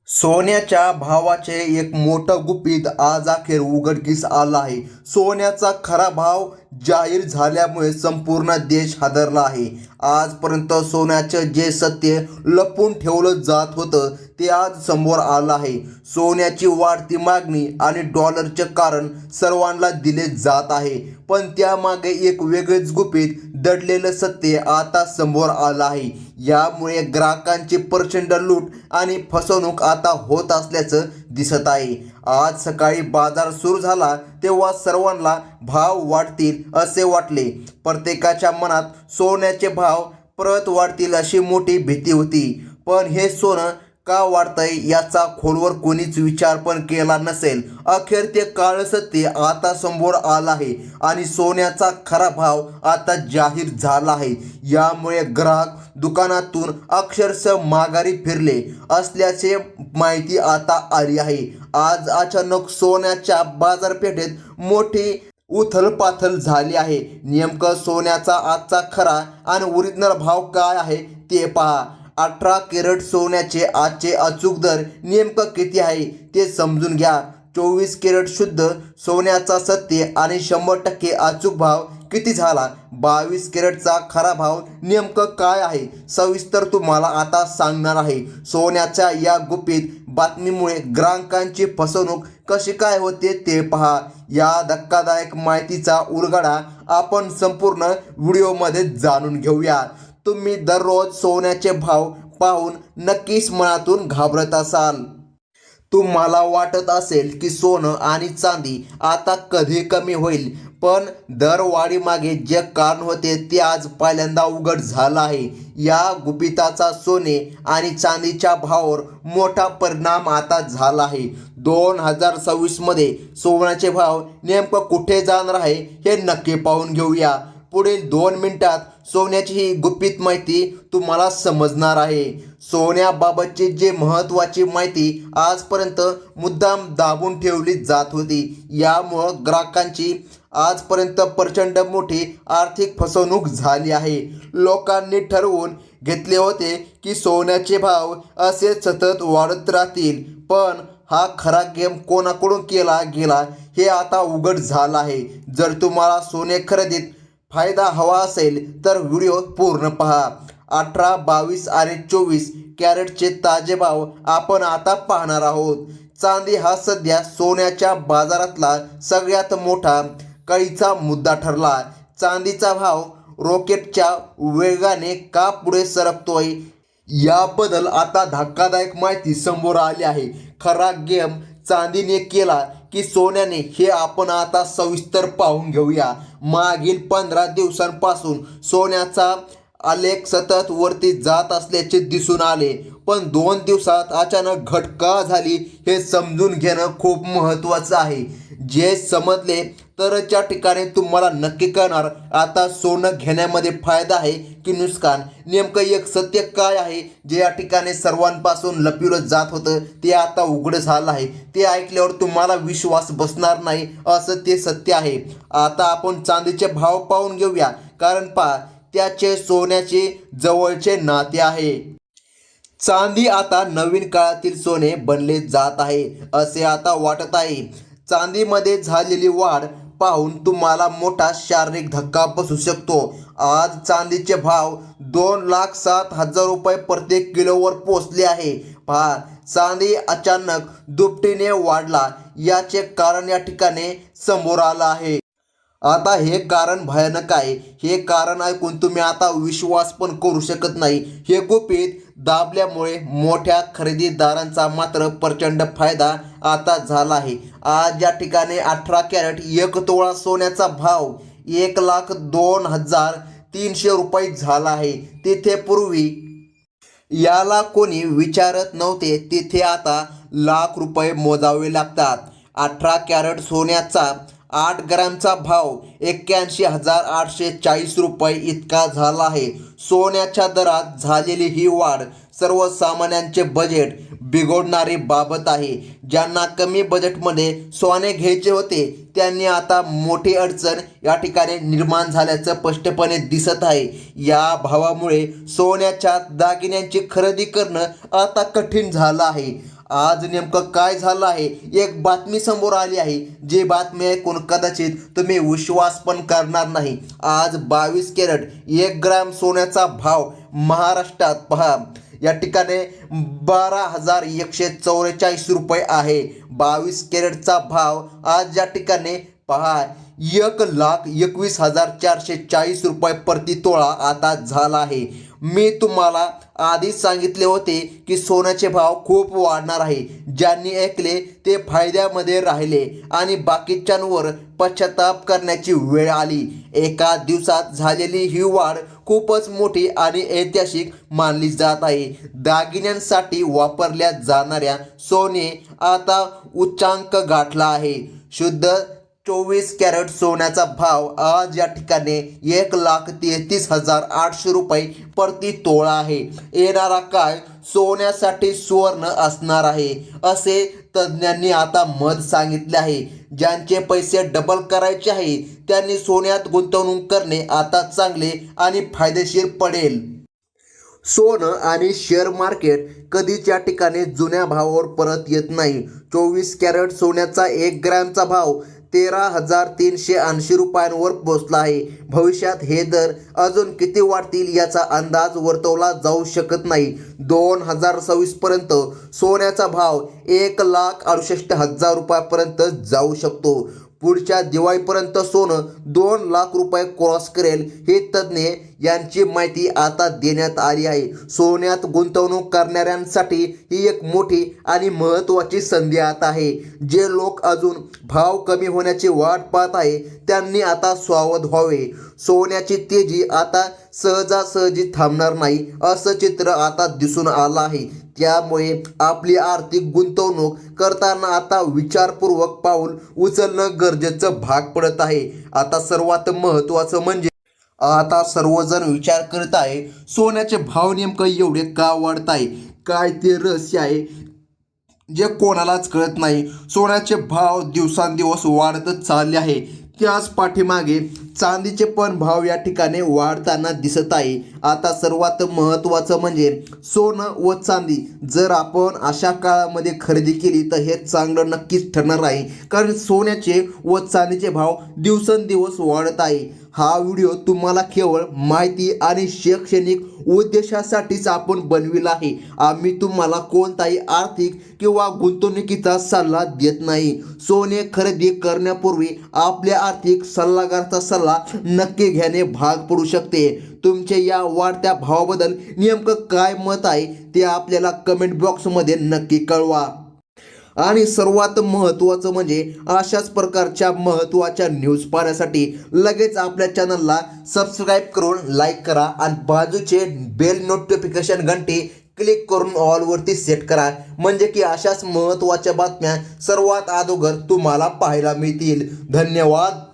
सोन्याच्या भावाचे एक मोठं गुपित आज अखेर उघडकीस आलं आहे. सोन्याचा खरा भाव जाहीर झाल्यामुळे संपूर्ण देश हादरला आहे. आजपर्यंत सोन्याचं जे सत्य लपवून ठेवलं जात होतं ते आज समोर आलं आहे. सोन्याची वाढती मागणी आणि डॉलरचे कारण सर्वांना दिले जात आहे, पण त्यामागे एक वेगळेच गुपित दडलेलं सत्य आता समोर आलं आहे. यामुळे ग्राहकांची प्रचंड लूट आणि फसवणूक आता होत असल्याचं दिसत आहे. आज सकाळी बाजार सुरू झाला तेव्हा सर्वांना भाव वाढतील असे वाटले. प्रत्येकाच्या मनात सोन्याचे भाव परत वाढतील अशी मोठी भीती होती. पण हे सोनं का वाढतंय याचा खोलवर कोणीच विचार पण केला नसेल. अखेर ते काळं सत्य आता समोर आलं आहे आणि सोन्याचा खरा भाव आता जाहीर झाला आहे. यामुळे ग्राहक दुकानातून अक्षरशः माघारी फिरले असल्याचे माहिती आता आली आहे. आज अचानक सोन्याच्या बाजारपेठेत मोठी उथलपाथल झाली आहे. नेमकं सोन्याचा आजचा खरा आणि ओरिजिनल भाव काय आहे ते पहा. 18 कॅरेट सोन्याचे आजचे अचूक दर नेमकं किती आहे ते समजून घ्या. 24 कॅरेट शुद्ध सोन्याचा सत्य आणि 100% अचूक भाव किती झाला. 22 कॅरेटचा खरा भाव नेमकं काय आहे सविस्तर तुम्हाला आता सांगणार आहे. सोन्याच्या या गुपित बातमीमुळे ग्राहकांची फसवणूक कशी काय होते ते पहा. या धक्कादायक माहितीचा उलगडा आपण संपूर्ण व्हिडिओमध्ये जाणून घेऊया. तुम्ही दररोज सोन्याचे भाव पाहून नक्कीच मनातून घाबरत असाल. तुम्हाला वाटत असेल की सोनं आणि चांदी आता कधी कमी होईल, पण दरवाढीमागे जे कारण होते ते आज पहिल्यांदा उघड झालं आहे. या गुपिताचा सोने आणि चांदीच्या भावावर मोठा परिणाम आता झाला आहे. 2026 मध्ये सोन्याचे भाव नेमकं कुठे जाणार आहे हे नक्की पाहून घेऊया. पुढील 2 मिनिटात सोन्याची ही गुपित माहिती तुम्हाला समजणार आहे. सोन्याबाबतची जे महत्त्वाची माहिती आजपर्यंत मुद्दाम दाबून ठेवली जात होती, यामुळं ग्राहकांची आजपर्यंत प्रचंड मोठी आर्थिक फसवणूक झाली आहे. लोकांनी ठरवून घेतले होते की सोन्याचे भाव असे सतत वाढत राहतील, पण हा खरा गेम कोणाकडून केला गेला हे आता उघड झालं आहे. जर तुम्हाला सोने खरेदीत फायदा हवा असेल तर व्हिडिओ पूर्ण पहा. 18, 22 आणि 24 कॅरेटचे ताजे भाव आपण आता पाहणार आहोत. चांदी हा सध्या सोन्याच्या बाजारातला सगळ्यात मोठा कळीचा मुद्दा ठरला. चांदीचा भाव रॉकेटच्या वेगाने का पुढे सरकतोय याबद्दल आता धक्कादायक माहिती समोर आली आहे. खरा गेम चांदीने केला की सोन्याने हे आपण आता सविस्तर पाहून घेऊया. मागील 15 दिवसांपासून सोन्याचा आलेख सतत वरती जात असल्याचे दिसून आले, पण 2 दिवसात अचानक घट का झाली हे समजून घेणं खूप महत्त्वाचं आहे. जे समजले तरच्या ठिकाणी तुम्हाला नक्की कळणार आता सोनं घेण्यामध्ये फायदा आहे की नुकसान. नेमकं एक सत्य काय आहे जे या ठिकाणी सर्वांपासून लपविलं जात होतं ते आता उघड झालं आहे. ते ऐकल्यावर तुम्हाला विश्वास बसणार नाही असं ते सत्य आहे. आता आपण चांदीचे भाव पाहून घेऊया, कारण पहा त्याचे सोन्याचे जवळचे नाते आहे. चांदी आता नवीन काळातील सोने बनले जात आहे असे आता वाटत आहे. चांदीमध्ये झालेली वाढ पाहून तुम्हाला मोठा शारीरिक धक्का बसू शकतो. आज चांदीचे भाव 2,07,000 रुपये प्रत्येक किलोवर पोहोचले आहे. पहा, चांदी अचानक दुपटीने वाढला याचे कारण या ठिकाणी समोर आलं आहे. आता हे कारण भयानक आहे. हे कारण ऐकून तुम्ही आता विश्वास पण करू शकत नाही. हे गुपित दाबल्यामुळे मोठ्या खरेदीदारांचा मात्र प्रचंड फायदा आता झाला आहे. आज या ठिकाणी 18 कॅरेट 1 तोळा सोन्याचा भाव 1,02,300 रुपये झाला आहे. तिथे पूर्वी याला कोणी विचारत नव्हते, तिथे आता लाख रुपये मोजावे लागतात. 18 कॅरेट सोन्याचा 8 ग्रॅमचा भाव 81,840 रुपये इतका झाला आहे. सोन्याच्या दरात झालेली ही वाढ सर्वसामान्यांचे बजेट बिघडणारी बाबत आहे. ज्यांना कमी बजेटमध्ये सोने घ्यायचे होते त्यांनी आता मोठी अडचण या ठिकाणी निर्माण झाल्याचं स्पष्टपणे दिसत आहे. या भावामुळे सोन्याच्या दागिन्यांची खरेदी करणं आता कठीण झालं आहे. आज नेमकं काय झालं आहे, एक बातमी समोर आली आहे, जी बातमी ऐकून कदाचित तुम्ही विश्वास पण करणार नाही. आज 22 कॅरेट 1 ग्रॅम सोन्याचा भाव महाराष्ट्रात पहा या ठिकाणी 12,144 रुपये आहे. 22 कॅरेटचा भाव आज या ठिकाणी पहा 1,21,440 रुपये प्रति तोळा आता झाला आहे. मी तुम्हाला आधीच सांगितले होते की सोन्याचे भाव खूप वाढणार आहे. ज्यांनी ऐकले ते फायद्यामध्ये राहिले आणि बाकीच्यांवर पश्चाताप करण्याची वेळ आली. एका दिवसात झालेली ही वाढ खूपच मोठी आणि ऐतिहासिक मानली जात आहे. दागिन्यांसाठी वापरल्या जाणाऱ्या सोने आता उच्चांक गाठला आहे. शुद्ध 24 कॅरेट सोन्याचा भाव आज या ठिकाणी 1,33,800 रुपये प्रति तोळा आहे. येणारा काळ सोन्यासाठी सुवर्ण असणार आहे असे तज्ज्ञांनी आता मत सांगितले आहे. ज्यांचे पैसे डबल करायचे आहे त्यांनी सोन्यात गुंतवणूक करणे आता चांगले आणि फायदेशीर पडेल. सोनं आणि शेअर मार्केट कधीच या ठिकाणी जुन्या भावावर परत येत नाही. 24 कॅरेट सोन्याचा 1 ग्रॅमचा भाव 13,380 रुपयांवर पोहोचला आहे. भविष्यात हे दर अजून किती वाढतील याचा अंदाज वर्तवला जाऊ शकत नाही. 2026 पर्यंत सोन्याचा भाव 1,68,000 रुपयापर्यंत जाऊ शकतो. पुढच्या दिवाळीपर्यंत सोनं 2 लाख रुपये क्रॉस करेल हे तज्ज्ञ यांची माहिती आता देण्यात आली आहे. सोन्यात गुंतवणूक करणाऱ्यांसाठी ही एक मोठी आणि महत्त्वाची संधी आता आहे. जे लोक अजून भाव कमी होण्याची वाट पाहत आहे त्यांनी आता सावध व्हावे. सोन्याची तेजी आता सहजासहजी थांबणार नाही असं चित्र आता दिसून आलं आहे. त्यामुळे आपली आर्थिक गुंतवणूक करताना आता विचारपूर्वक पाऊल उचलणं गरजेचं भाग पडत आहे. आता सर्वात महत्त्वाचं म्हणजे आता सर्वजण विचार करत आहे सोन्याचे भाव नेमकं एवढे का वाढत आहे, काय ते रहस्य आहे जे कोणालाच कळत नाही. सोन्याचे भाव दिवसांदिवस वाढतच चालले आहे. त्याच पाठीमागे चांदीचे पण भाव या ठिकाणी वाढताना दिसत आहे. आता सर्वात महत्त्वाचं म्हणजे सोनं व चांदी जर आपण अशा काळामध्ये खरेदी केली तर हे चांगलं नक्कीच ठरणार आहे. कारण सोन्याचे व चांदीचे भाव दिवसेंदिवस वाढत आहे. हा व्हिडिओ तुम्हाला केवळ माहिती आणि शैक्षणिक उद्देशासाठीच आपण बनविला आहे. आम्ही तुम्हाला कोणताही आर्थिक किंवा गुंतवणुकीचा सल्ला देत नाही. सोने खरेदी करण्यापूर्वी आपल्या आर्थिक सल्लागाराचा सल्ला नक्की घेणे भाग पडू शकते. तुमचे या वाढत्या भावाबद्दल नेमकं काय मत आहे ते आपल्याला कमेंट बॉक्समध्ये नक्की कळवा. आणि सर्वात महत्त्वाचं म्हणजे अशाच प्रकारच्या महत्त्वाच्या न्यूज पाहण्यासाठी लगेच आपल्या चॅनलला सबस्क्राईब करून लाईक करा आणि बाजूचे बेल नोटिफिकेशन घंटी क्लिक करून ऑलवरती सेट करा. म्हणजे की अशाच महत्त्वाच्या बातम्या सर्वात अगोदर तुम्हाला पाहायला मिळतील. धन्यवाद.